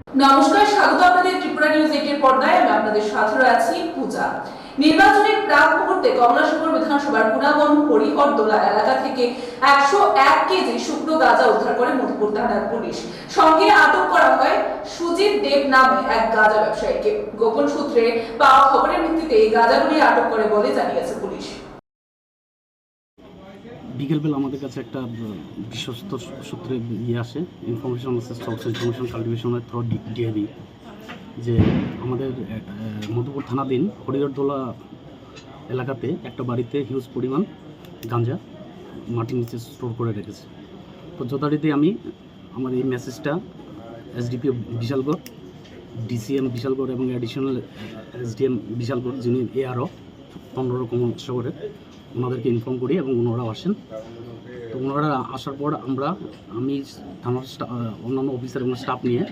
নমস্কার, স্বাগত আপনাদের ত্রিপুরা নিউজ 8 এর পর্দায়। আমি আপনাদের সাথে আছি পূজা। নির্বাচনের প্রাক মুহূর্তে কমলাশঙ্কর বিধানসভার গুণাবন হরিহরদোলা এলাকা থেকে 101 কেজি শুকনো গাঁজা উদ্ধার করে মধুপুর থানার পুলিশ। সঙ্গে আটক করা হয় সুজিত দেব নামে এক গাঁজা ব্যবসায়ীকে। গোপন সূত্রে পাওয়া খবরের ভিত্তিতে এই গাঁজাগুলি আটক করে বলে জানিয়েছে পুলিশ। বিকেলবেলা আমাদের কাছে একটা বিশ্বস্ত সূত্রে আসে, ইনফরমেশন সোর্স ইনফরমেশন কাল্টিভেশনের থ্রু ডিএবি, যে আমাদের মধুপুর থানাধীন হরিহরদোলা এলাকাতে একটা বাড়িতে হিউজ পরিমাণ গাঁজা মাটির নিচে স্টোর করে রেখেছে। তো যথারীতি আমি আমার এই মেসেজটা এসডিপিও বিশালগড়, ডিসিএম বিশালগড় এবং অ্যাডিশনাল এসডিএম বিশালগড়, যিনি এআরও 15 কমলসাগরের, ওনাদেরকে ইনফর্ম করি এবং ওনারাও আসেন। তো ওনারা আসার পর আমি থানার অন্যান্য অফিসার এবং স্টাফ নিয়ে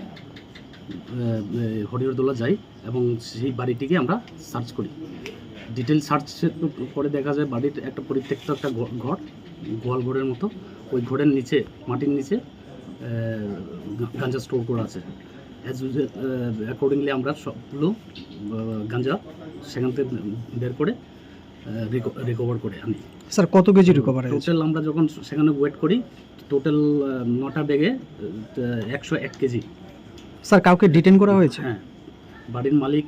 হরিহরদোলা যাই এবং সেই বাড়িটিকে আমরা সার্চ করি। ডিটেল সার্চ করে দেখা যায় বাড়ির একটা পরিত্যক্ত একটা ঘর, গোয়াল ঘরের মতো। ওই ঘরের নিচে, মাটির নিচে গাঁজা স্টোর করা আছে। অ্যাকর্ডিংলি আমরা সবগুলো গাঁজা সেখান থেকে বের করে রিকভার করে আনি। স্যার, কত কেজি রিকভার হয়েছে? টোটাল আমরা যখন সেখানে ওয়েট করি, টোটাল 9টা ব্যাগে 101 কেজি। স্যার, কাউকে ডিটেন করা হয়েছে? হ্যাঁ, বাড়ির মালিক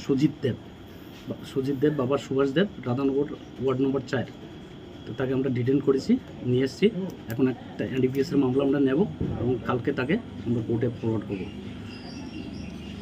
সুজিত দেব, বাবা সুভাষ দেব, রাধানগর ওয়ার্ড নম্বর 4। তো তাকে আমরা ডিটেন করেছি, নিয়ে এসেছি। এখন একটা এনডিপিএসের মামলা আমরা নেব এবং কালকে তাকে আমরা কোর্টে ফরওয়ার্ড করবো।